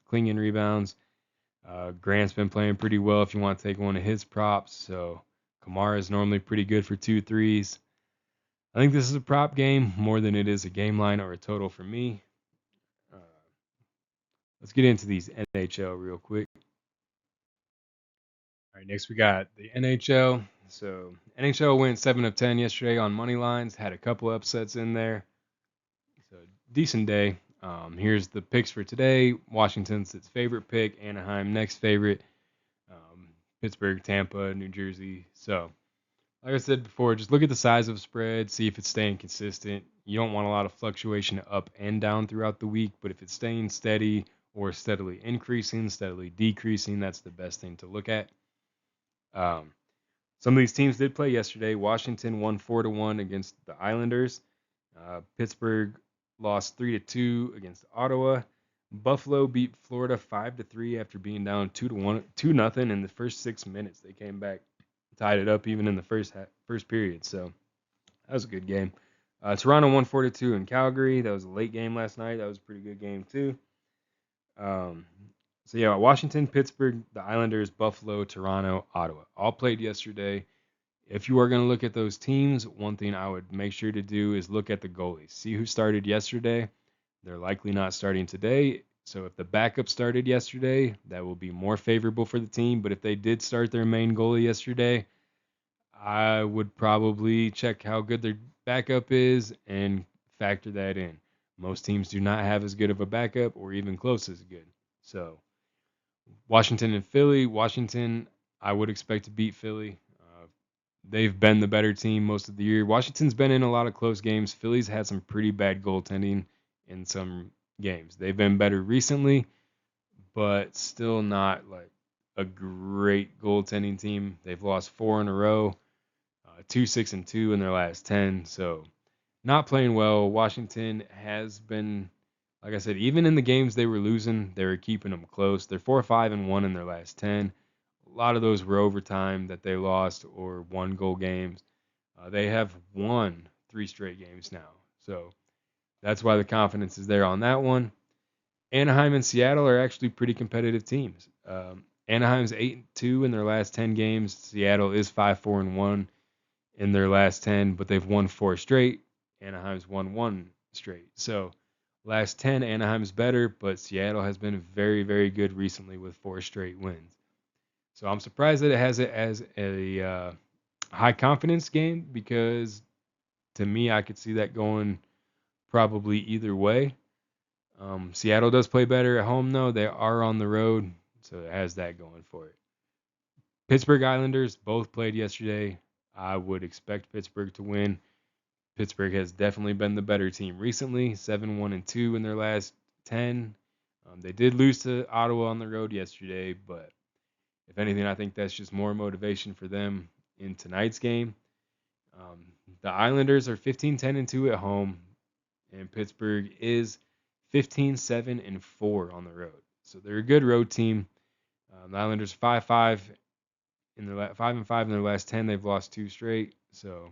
Speaker 1: Grant's been playing pretty well if you want to take one of his props. So Kamara is normally pretty good for 2 threes. I think this is a prop game more than it is a game line or a total for me. Let's get into these NHL real quick. All right, next we got the NHL So NHL went 7 of 10 yesterday on money lines. Had a couple upsets in there. So decent day. Here's the picks for today. Washington's its favorite pick. Anaheim next favorite. Pittsburgh, Tampa, New Jersey. So like I said before, just look at the size of the spread, see if it's staying consistent. You don't want a lot of fluctuation up and down throughout the week, but if it's staying steady or steadily increasing, steadily decreasing, that's the best thing to look at. Some of these teams did play yesterday. Washington won 4-1 against the Islanders. Pittsburgh lost 3-2 against Ottawa. Buffalo beat Florida 5-3 after being down 2-0 in the first 6 minutes. They came back, tied it up even in the first period. So that was a good game. Toronto won 4-2 in Calgary. That was a late game last night. That was a pretty good game too. So yeah, Washington, Pittsburgh, the Islanders, Buffalo, Toronto, Ottawa all played yesterday. If you are going to look at those teams, one thing I would make sure to do is look at the goalies. See who started yesterday. They're likely not starting today. So if the backup started yesterday, that will be more favorable for the team. But if they did start their main goalie yesterday, I would probably check how good their backup is and factor that in. Most teams do not have as good of a backup or even close as good. So Washington and Philly. Washington, I would expect to beat Philly. They've been the better team most of the year. Washington's been in a lot of close games. Philly's had some pretty bad goaltending in some games. They've been better recently, but still not like a great goaltending team. They've lost 4 in a row, 2-6-2 in their last 10. So not playing well. Washington has been, like I said, even in the games they were losing, they were keeping them close. They're 4-5-1 in their last 10. A lot of those were overtime that they lost or 1-goal games. They have won 3 straight games now. So that's why the confidence is there on that one. Anaheim and Seattle are actually pretty competitive teams. Anaheim's 8-2 in their last 10 games. Seattle is 5-4-1 in their last 10, but they've won 4 straight. Anaheim's won 1 straight. So last 10, Anaheim's better, but Seattle has been very, very good recently with 4 straight wins. So I'm surprised that it has it as a high confidence game because to me, I could see that going probably either way. Seattle does play better at home, though. They are on the road, so it has that going for it. Pittsburgh Islanders both played yesterday. I would expect Pittsburgh to win. Pittsburgh has definitely been the better team recently, 7-1-2 in their last 10. They did lose to Ottawa on the road yesterday, but if anything, I think that's just more motivation for them in tonight's game. The Islanders are 15-10-2 at home, and Pittsburgh is 15-7-4 on the road. So they're a good road team. The Islanders 5-5 in their 5-5 in their last 10. They've lost 2 straight. So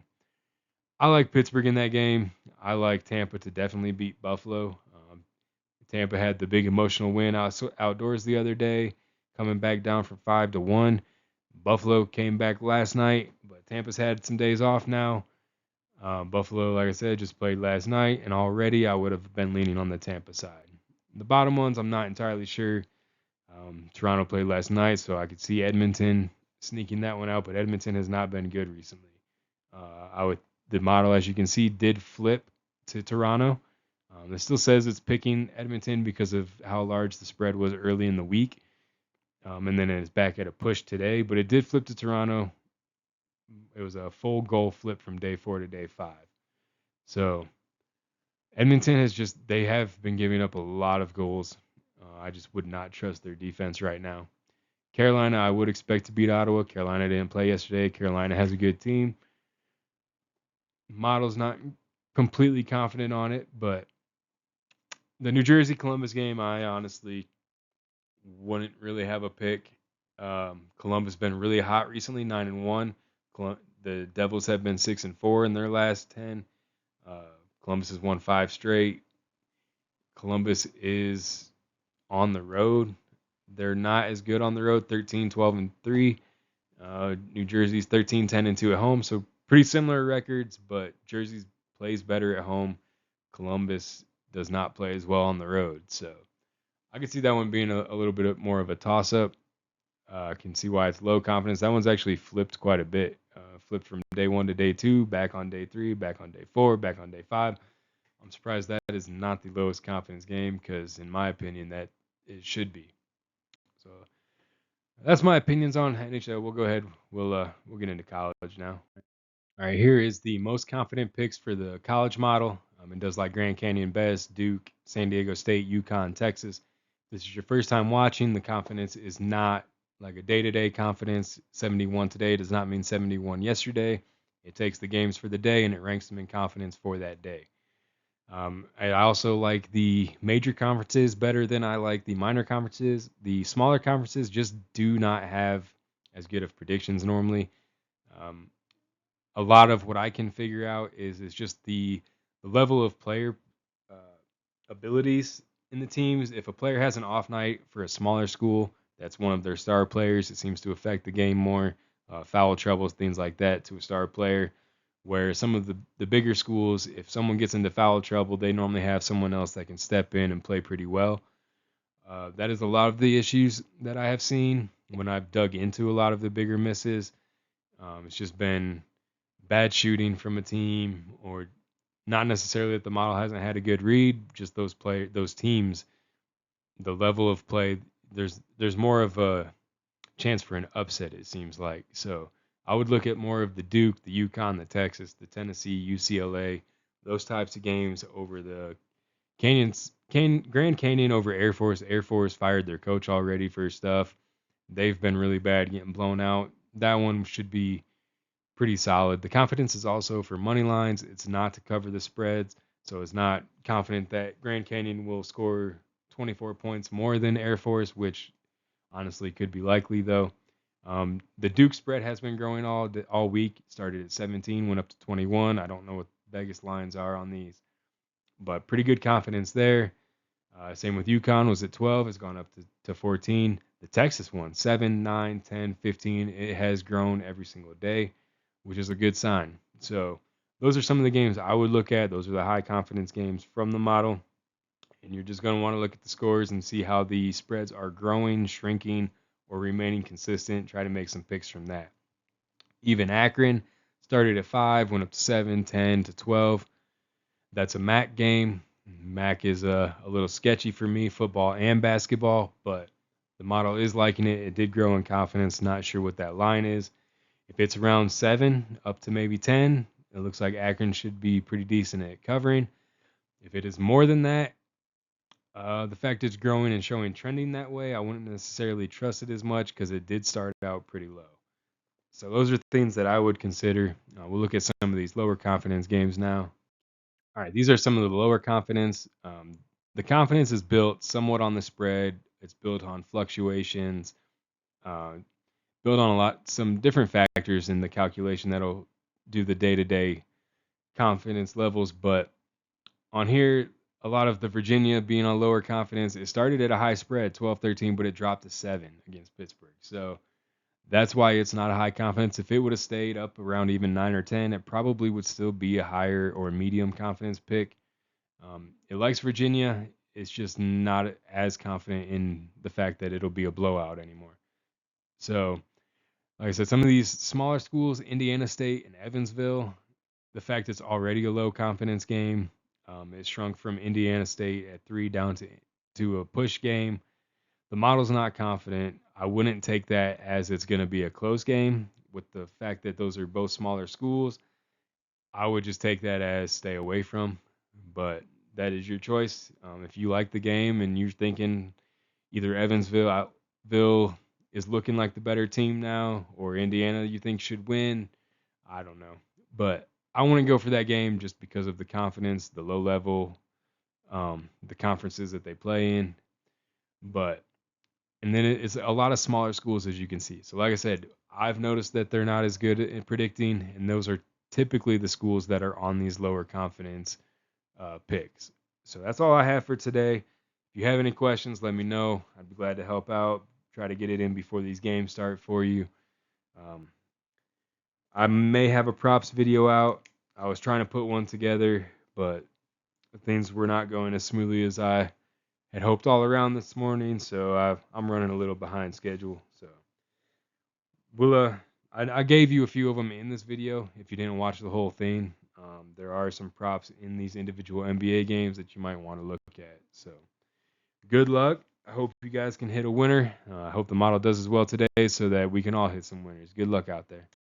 Speaker 1: I like Pittsburgh in that game. I like Tampa to definitely beat Buffalo. Tampa had the big emotional win outdoors the other day, coming back down from 5-1. Buffalo came back last night, but Tampa's had some days off now. Buffalo, like I said, just played last night, and already I would have been leaning on the Tampa side. The bottom ones, I'm not entirely sure. Toronto played last night, so I could see Edmonton sneaking that one out, but Edmonton has not been good recently. The model, as you can see, did flip to Toronto. It still says it's picking Edmonton because of how large the spread was early in the week. And then it's back at a push today, but it did flip to Toronto. It was a full goal flip from day 4 to day 5. So Edmonton they have been giving up a lot of goals. I just would not trust their defense right now. Carolina, I would expect to beat Ottawa. Carolina didn't play yesterday. Carolina has a good team. Model's not completely confident on it, but the New Jersey Columbus game, I honestly wouldn't really have a pick. Columbus been really hot recently, 9-1. The Devils have been 6-4 in their last 10. Columbus has won 5 straight. Columbus is on the road. They're not as good on the road, 13-12-3. New Jersey's 13-10-2 at home, so pretty similar records, but Jersey plays better at home. Columbus does not play as well on the road, so I can see that one being a little bit more of a toss-up. I can see why it's low confidence. That one's actually flipped quite a bit. Flipped from day 1 to day 2, back on day 3, back on day 4, back on day 5. I'm surprised that is not the lowest confidence game because, in my opinion, that it should be. So that's my opinions on NHL. We'll go ahead. We'll get into college now. All right, here is the most confident picks for the college model. It does like Grand Canyon best, Duke, San Diego State, UConn, Texas. This is your first time watching. The confidence is not like a day-to-day confidence. 71 today does not mean 71 yesterday. It takes the games for the day and it ranks them in confidence for that day. I also like the major conferences better than I like the minor conferences. The smaller conferences just do not have as good of predictions normally. A lot of what I can figure out is just the level of player uh, abilities in the teams. If a player has an off night for a smaller school, that's one of their star players. It seems to affect the game more. Foul troubles, things like that to a star player. Where some of the bigger schools, if someone gets into foul trouble, they normally have someone else that can step in and play pretty well. That is a lot of the issues that I have seen when I've dug into a lot of the bigger misses. It's just been bad shooting from a team, or not necessarily that the model hasn't had a good read, just those teams, the level of play, there's more of a chance for an upset, it seems like. So I would look at more of the Duke, the UConn, the Texas, the Tennessee, UCLA, those types of games over the Grand Canyon over Air Force. Air Force fired their coach already for stuff. They've been really bad getting blown out. That one should be pretty solid. The confidence is also for money lines. It's not to cover the spreads. So it's not confident that Grand Canyon will score 24 points more than Air Force, which honestly could be likely though. The Duke spread has been growing all week. It started at 17, went up to 21. I don't know what Vegas lines are on these, but pretty good confidence there. Same with UConn, was at 12, has gone up to 14. The Texas one, 7, 9, 10, 15. It has grown every single day, which is a good sign. So those are some of the games I would look at. Those are the high confidence games from the model. And you're just going to want to look at the scores and see how the spreads are growing, shrinking, or remaining consistent. Try to make some picks from that. Even Akron started at 5, went up to 7, 10 to 12. That's a MAC game. MAC is a little sketchy for me, football and basketball, but the model is liking it. It did grow in confidence. Not sure what that line is. If it's around 7 up to maybe 10, it looks like Akron should be pretty decent at covering. If it is more than that, the fact it's growing and showing trending that way, I wouldn't necessarily trust it as much because it did start out pretty low. So those are things that I would consider. We'll look at some of these lower confidence games now. All right, these are some of the lower confidence. The confidence is built somewhat on the spread. It's built on fluctuations, built on some different factors in the calculation that'll do the day-to-day confidence levels. But on here, a lot of the Virginia being on lower confidence, it started at a high spread, 12-13, but it dropped to 7 against Pittsburgh. So that's why it's not a high confidence. If it would have stayed up around even 9 or 10, it probably would still be a higher or medium confidence pick. It likes Virginia. It's just not as confident in the fact that it'll be a blowout anymore. So, like I said, some of these smaller schools, Indiana State and Evansville, the fact it's already a low confidence game, it shrunk from Indiana State at 3 down to a push game. The model's not confident. I wouldn't take that as it's going to be a close game with the fact that those are both smaller schools. I would just take that as stay away from, but that is your choice. If you like the game and you're thinking either Evansville is looking like the better team now, or Indiana you think should win, I don't know. But I want to go for that game just because of the confidence, the low level, the conferences that they play in. And then it's a lot of smaller schools, as you can see. So like I said, I've noticed that they're not as good at predicting, and those are typically the schools that are on these lower confidence picks. So that's all I have for today. If you have any questions, let me know. I'd be glad to help out. Try to get it in before these games start for you. I may have a props video out. I was trying to put one together, but things were not going as smoothly as I had hoped all around this morning, so I'm running a little behind schedule. So we'll I gave you a few of them in this video if you didn't watch the whole thing. There are some props in these individual NBA games that you might want to look at. So good luck. I hope you guys can hit a winner. I hope the model does as well today so that we can all hit some winners. Good luck out there.